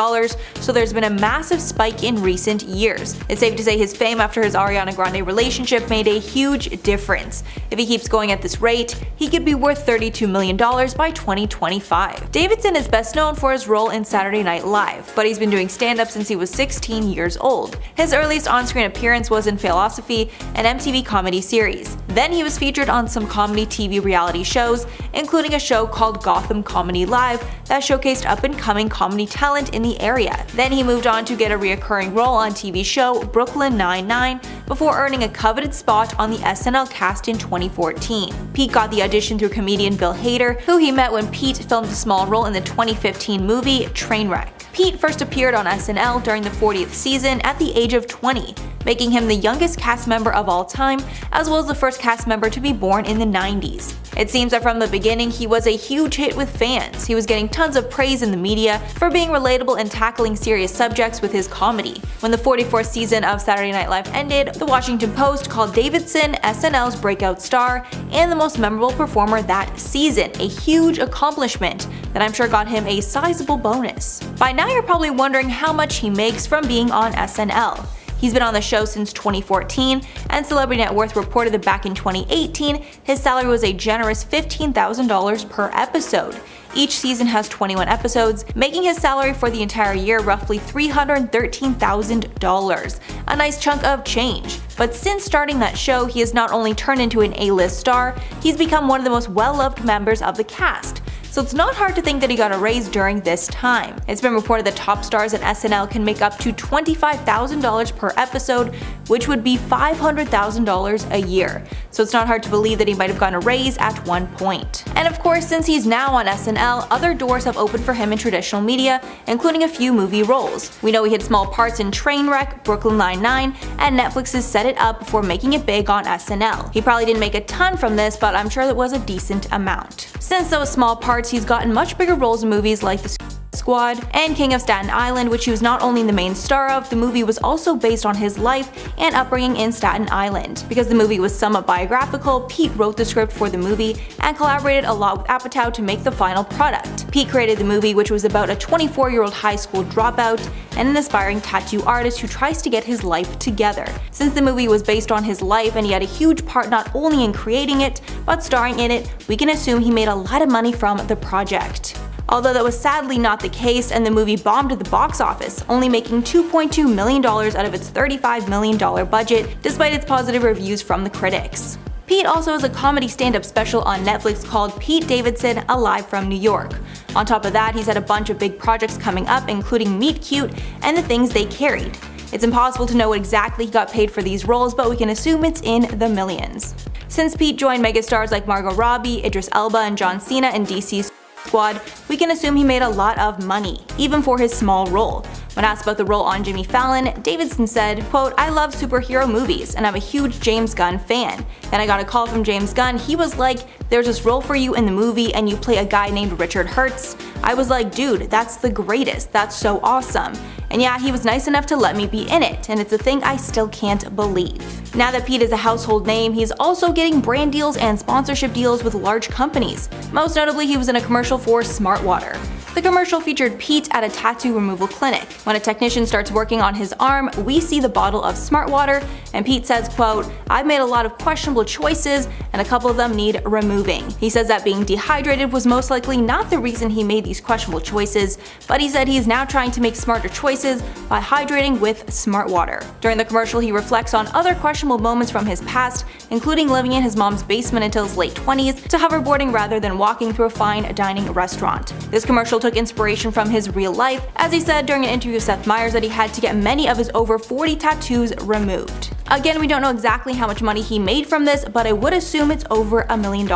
so there's been a massive spike in recent years. It's safe to say his fame after his Ariana Grande relationship made a huge difference. If he keeps going at this rate, he could be worth $32 million by 2025. Davidson is best known for his role in Saturday Night Live, but he's been doing stand-up since he was 16 years old. His earliest on-screen appearance was in Philosophy, an MTV comedy series. Then he was featured on some comedy TV reality shows, including a show called Gotham Comedy Live that showcased up-and-coming comedy talent in the area. Then he moved on to get a reoccurring role on TV show Brooklyn Nine-Nine before earning a coveted spot on the SNL cast in 2014. Pete got the audition through comedian Bill Hader, who he met when Pete filmed a small role in the 2015 movie Trainwreck. Pete first appeared on SNL during the 40th season at the age of 20, making him the youngest cast member of all time, as well as the first cast member to be born in the 90s. It seems that from the beginning he was a huge hit with fans. He was getting tons of praise in the media for being relatable and tackling serious subjects with his comedy. When the 44th season of Saturday Night Live ended, the Washington Post called Davidson SNL's breakout star and the most memorable performer that season, a huge accomplishment that I'm sure got him a sizable bonus. By now you're probably wondering how much he makes from being on SNL. He's been on the show since 2014, and Celebrity Net Worth reported that back in 2018, his salary was a generous $15,000 per episode. Each season has 21 episodes, making his salary for the entire year roughly $313,000, a nice chunk of change. But since starting that show, he has not only turned into an A-list star, he's become one of the most well-loved members of the cast. So it's not hard to think that he got a raise during this time. It's been reported that top stars at SNL can make up to $25,000 per episode, which would be $500,000 a year. So it's not hard to believe that he might have gotten a raise at one point. And of course, since he's now on SNL, other doors have opened for him in traditional media, including a few movie roles. We know he had small parts in Trainwreck, Brooklyn Nine-Nine, and Netflix's Set It Up before making it big on SNL. He probably didn't make a ton from this, but I'm sure it was a decent amount. Since those small parts, he's gotten much bigger roles in movies like The Squad and King of Staten Island, which he was not only the main star of, the movie was also based on his life and upbringing in Staten Island. Because the movie was somewhat biographical, Pete wrote the script for the movie and collaborated a lot with Apatow to make the final product. Pete created the movie, which was about a 24-year-old high school dropout and an aspiring tattoo artist who tries to get his life together. Since the movie was based on his life and he had a huge part not only in creating it, but starring in it, we can assume he made a lot of money from the project. Although that was sadly not the case, and the movie bombed at the box office, only making $2.2 million out of its $35 million budget, despite its positive reviews from the critics. Pete also has a comedy stand-up special on Netflix called Pete Davidson: Alive from New York. On top of that, he's had a bunch of big projects coming up, including Meet Cute and The Things They Carried. It's impossible to know what exactly he got paid for these roles, but we can assume it's in the millions. Since Pete joined megastars like Margot Robbie, Idris Elba, and John Cena in DC's Squad, we can assume he made a lot of money, even for his small role. When asked about the role on Jimmy Fallon, Davidson said, quote, "I love superhero movies and I'm a huge James Gunn fan. Then I got a call from James Gunn. He was like, there's this role for you in the movie and you play a guy named Richard Hertz. I was like, dude, that's the greatest. That's so awesome. And yeah, he was nice enough to let me be in it, and it's a thing I still can't believe." Now that Pete is a household name, he's also getting brand deals and sponsorship deals with large companies. Most notably, he was in a commercial for Smart Water. The commercial featured Pete at a tattoo removal clinic. When a technician starts working on his arm, we see the bottle of Smart Water, and Pete says, quote, "I've made a lot of questionable choices, and a couple of them need removing." He says that being dehydrated was most likely not the reason he made these questionable choices, but he said he is now trying to make smarter choices by hydrating with Smart Water. During the commercial, he reflects on other questionable moments from his past, including living in his mom's basement until his late 20s, to hoverboarding rather than walking through a fine dining restaurant. This commercial took inspiration from his real life, as he said during an interview with Seth Meyers that he had to get many of his over 40 tattoos removed. Again, we don't know exactly how much money he made from this, but I would assume it's over $1 million.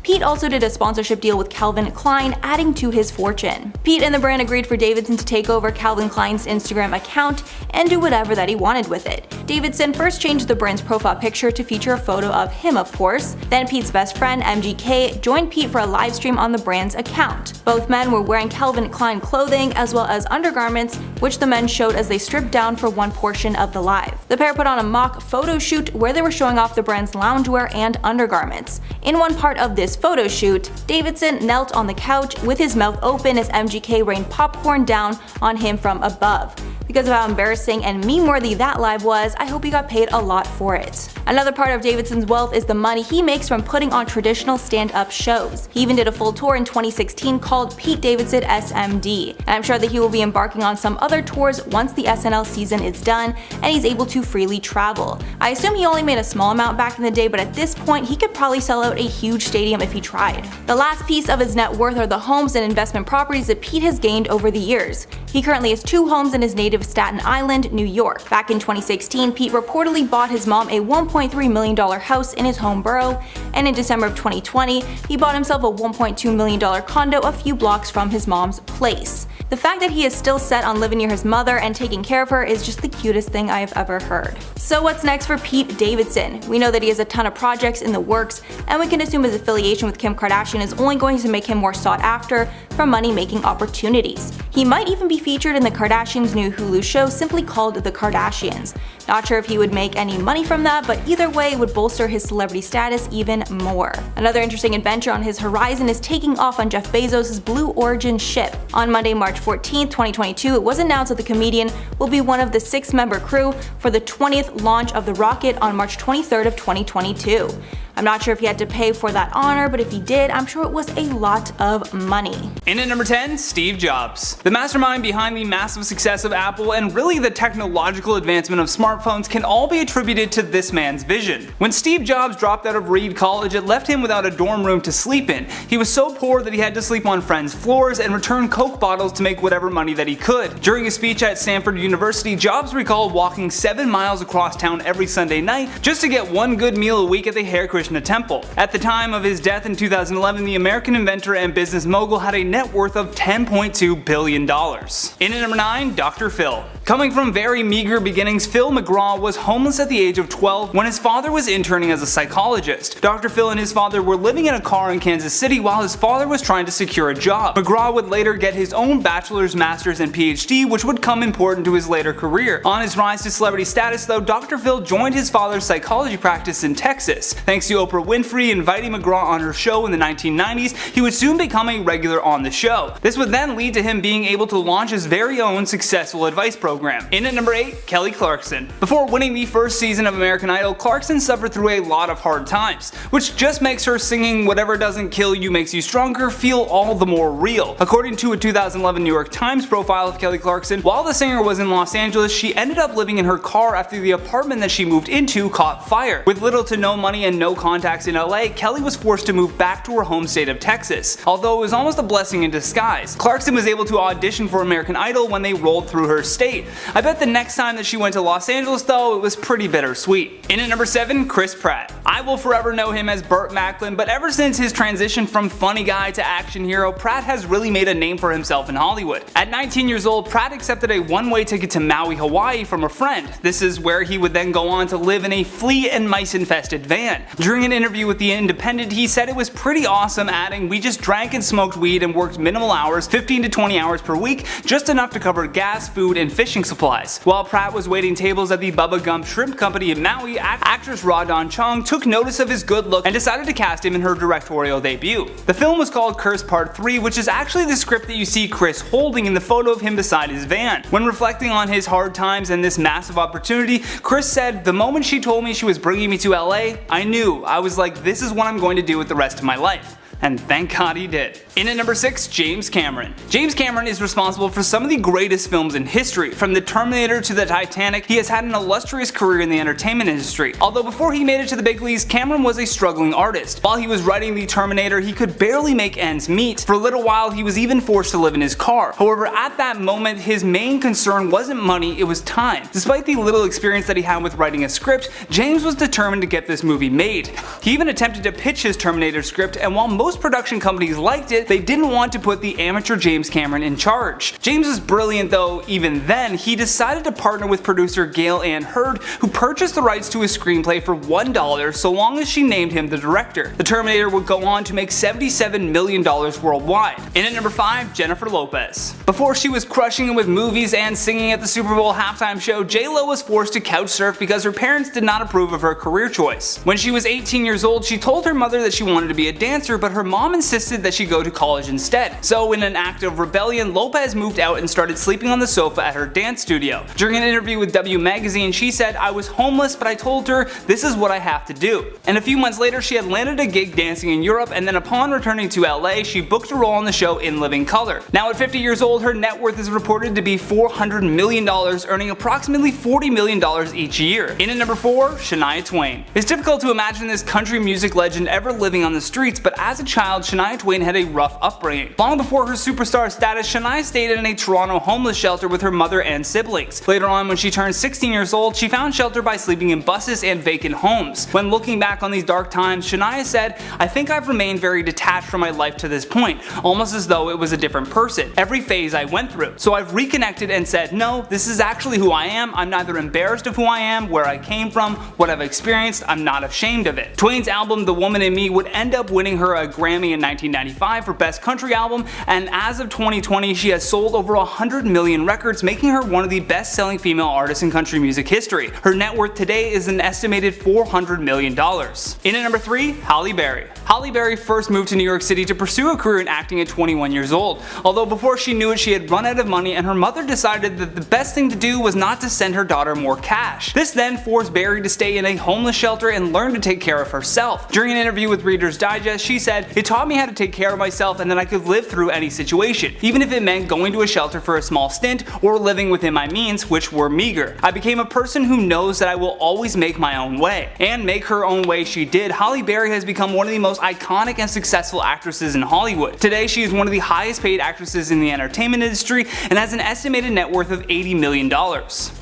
Pete also did a sponsorship deal with Calvin Klein, adding to his fortune. Pete and the brand agreed for Davidson to take over Calvin Klein's Instagram account and do whatever that he wanted with it. Davidson first changed the brand's profile picture to feature a photo of him, of course. Then Pete's best friend, MGK, joined Pete for a live stream on the brand's account. Both men were wearing Calvin Klein clothing as well as undergarments, which the men showed as they stripped down for one portion of the live. The pair put on a mock photo shoot where they were showing off the brand's loungewear and undergarments. In one part of this photo shoot, Davidson knelt on the couch with his mouth open as MGK rained popcorn down on him from above. Because of how embarrassing and meme-worthy that live was, I hope he got paid a lot for it. Another part of Davidson's wealth is the money he makes from putting on traditional stand-up shows. He even did a full tour in 2016 called Pete Davidson SMD, and I'm sure that he will be embarking on some other tours once the SNL season is done and he's able to freely travel. I assume he only made a small amount back in the day, but at this point he could probably sell out a huge stadium if he tried. The last piece of his net worth are the homes and investment properties that Pete has gained over the years. He currently has 2 homes in his native Staten Island, New York. Back in 2016, Pete reportedly bought his mom a $1.3 million house in his home borough, and in December of 2020, he bought himself a $1.2 million condo a few blocks from his mom's place. The fact that he is still set on living near his mother and taking care of her is just the cutest thing I have ever heard. So what's next for Pete Davidson? We know that he has a ton of projects in the works, and we can assume his affiliation with Kim Kardashian is only going to make him more sought after for money-making opportunities. He might even be featured in the Kardashians' new Hulu show simply called The Kardashians. Not sure if he would make any money from that, but either way it would bolster his celebrity status even more. Another interesting adventure on his horizon is taking off on Jeff Bezos' Blue Origin ship. On Monday, March 14, 2022, it was announced that the comedian will be one of the 6-member crew for the 20th launch of the rocket on March 23rd of 2022. I'm not sure if he had to pay for that honor, but if he did, I'm sure it was a lot of money. In at number 10, Steve Jobs. The mastermind behind the massive success of Apple and really the technological advancement of smartphones can all be attributed to this man's vision. When Steve Jobs dropped out of Reed College, it left him without a dorm room to sleep in. He was so poor that he had to sleep on friends' floors and return Coke bottles to make whatever money that he could. During a speech at Stanford University, Jobs recalled walking 7 miles across town every Sunday night just to get one good meal a week at the Hare Krishna Temple. At the time of his death in 2011, the American inventor and business mogul had a net worth of $10.2 billion. In at number 9, Dr. Phil. Coming from very meager beginnings, Phil McGraw was homeless at the age of 12 when his father was interning as a psychologist. Dr. Phil and his father were living in a car in Kansas City while his father was trying to secure a job. McGraw would later get his own bachelor's, master's, and PhD, which would come important to his later career. On his rise to celebrity status though, Dr. Phil joined his father's psychology practice in Texas. Thanks to Oprah Winfrey inviting McGraw on her show in the 1990s, he would soon become a regular on the show. This would then lead to him being able to launch his very own successful advice program. In at number 8, Kelly Clarkson. Before winning the first season of American Idol, Clarkson suffered through a lot of hard times, which just makes her singing "Whatever Doesn't Kill You Makes You Stronger" feel all the more real. According to a 2011 New York Times profile of Kelly Clarkson, while the singer was in Los Angeles, she ended up living in her car after the apartment that she moved into caught fire. With little to no money and no contacts in LA, Kelly was forced to move back to her home state of Texas. Although it was almost a blessing in disguise. Clarkson was able to audition for American Idol when they rolled through her state. I bet the next time that she went to Los Angeles though, it was pretty bittersweet. In at number 7, Chris Pratt. I will forever know him as Burt Macklin, but ever since his transition from funny guy to action hero, Pratt has really made a name for himself in Hollywood. At 19 years old, Pratt accepted a one-way ticket to Maui, Hawaii from a friend. This is where he would then go on to live in a flea and mice infested van. During an interview with The Independent, he said it was pretty awesome, adding, "We just drank and smoked weed and worked minimal hours, 15 to 20 hours per week, just enough to cover gas, food, and fishing supplies." While Pratt was waiting tables at the Bubba Gump Shrimp Company in Maui, actress Ra Dawn Chong took notice of his good look and decided to cast him in her directorial debut. The film was called Curse Part 3, which is actually the script that you see Chris holding in the photo of him beside his van. When reflecting on his hard times and this massive opportunity, Chris said, "The moment she told me she was bringing me to LA, I knew. I was like, this is what I'm going to do with the rest of my life." And thank God he did. In at number 6, James Cameron. James Cameron is responsible for some of the greatest films in history. From The Terminator to The Titanic, he has had an illustrious career in the entertainment industry. Although before he made it to the big leagues, Cameron was a struggling artist. While he was writing The Terminator, he could barely make ends meet. For a little while, he was even forced to live in his car. However, at that moment, his main concern wasn't money, it was time. Despite the little experience that he had with writing a script, James was determined to get this movie made. He even attempted to pitch his Terminator script, and while most production companies liked it, they didn't want to put the amateur James Cameron in charge. James was brilliant though. Even then, he decided to partner with producer Gail Ann Hurd, who purchased the rights to his screenplay for $1 so long as she named him the director. The Terminator would go on to make $77 million worldwide. In at number 5, Jennifer Lopez. Before she was crushing it with movies and singing at the Super Bowl halftime show, J-Lo was forced to couch surf because her parents did not approve of her career choice. When she was 18 years old, she told her mother that she wanted to be a dancer, but her mom insisted that she go to college instead. So in an act of rebellion, Lopez moved out and started sleeping on the sofa at her dance studio. During an interview with W Magazine, she said, "I was homeless, but I told her, this is what I have to do." And a few months later, she had landed a gig dancing in Europe, and then upon returning to LA, she booked a role on the show In Living Color. Now at 50 years old, her net worth is reported to be $400 million, earning approximately $40 million each year. In at number 4, Shania Twain. It's difficult to imagine this country music legend ever living on the streets, but as a child, Shania Twain had a rough upbringing. Long before her superstar status, Shania stayed in a Toronto homeless shelter with her mother and siblings. Later on, when she turned 16 years old, she found shelter by sleeping in buses and vacant homes. When looking back on these dark times, Shania said, "I think I've remained very detached from my life to this point, almost as though it was a different person, every phase I went through. So I've reconnected and said, no, this is actually who I am. I'm neither embarrassed of who I am, where I came from, what I've experienced. I'm not ashamed of it." Twain's album The Woman in Me would end up winning her a Grammy in 1995 for Best Country Album, and as of 2020 she has sold over 100 million records, making her one of the best-selling female artists in country music history. Her net worth today is an estimated $400 million. In at number 3, Halle Berry. Halle Berry first moved to New York City to pursue a career in acting at 21 years old, although before she knew it she had run out of money and her mother decided that the best thing to do was not to send her daughter more cash. This then forced Berry to stay in a homeless shelter and learn to take care of herself. During an interview with Reader's Digest, she said, "It taught me how to take care of myself and that I could live through any situation, even if it meant going to a shelter for a small stint or living within my means, which were meager. I became a person who knows that I will always make my own way." And make her own way she did. Halle Berry has become one of the most iconic and successful actresses in Hollywood. Today she is one of the highest paid actresses in the entertainment industry and has an estimated net worth of $80 million.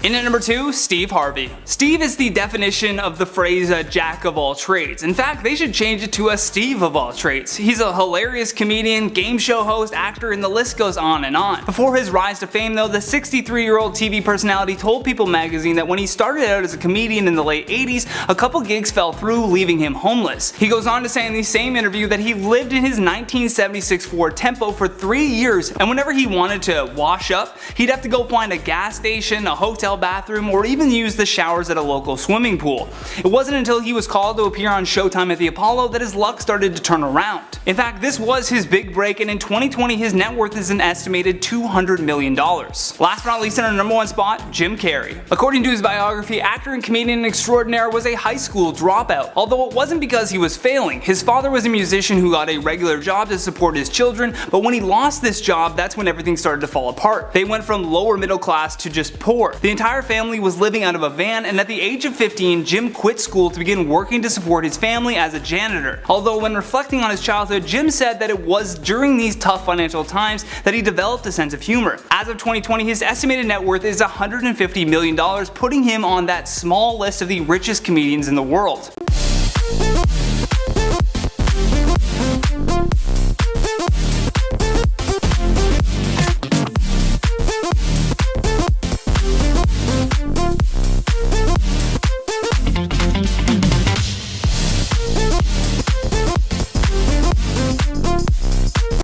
In at number 2, Steve Harvey. Steve is the definition of the phrase a jack of all trades. In fact, they should change it to a Steve of all trades. He's a hilarious comedian, game show host, actor, and the list goes on and on. Before his rise to fame though, the 63-year-old TV personality told People magazine that when he started out as a comedian in the late 80s, a couple gigs fell through, leaving him homeless. He goes on to say in the same interview that he lived in his 1976 Ford Tempo for 3 years, and whenever he wanted to wash up, he'd have to go find a gas station, a hotel bathroom, or even use the showers at a local swimming pool. It wasn't until he was called to appear on Showtime at the Apollo that his luck started to turn around. In fact, this was his big break, and in 2020 his net worth is an estimated $200 million. Last but not least, in our number 1 spot, Jim Carrey. According to his biography, actor and comedian extraordinaire was a high school dropout, although it wasn't because he was failing. His father was a musician who got a regular job to support his children, but when he lost this job, that's when everything started to fall apart. They went from lower middle class to just poor. The entire family was living out of a van, and at the age of 15, Jim quit school to begin working to support his family as a janitor. Although when reflecting on his childhood, Jim said that it was during these tough financial times that he developed a sense of humor. As of 2020, his estimated net worth is $150 million, putting him on that small list of the richest comedians in the world.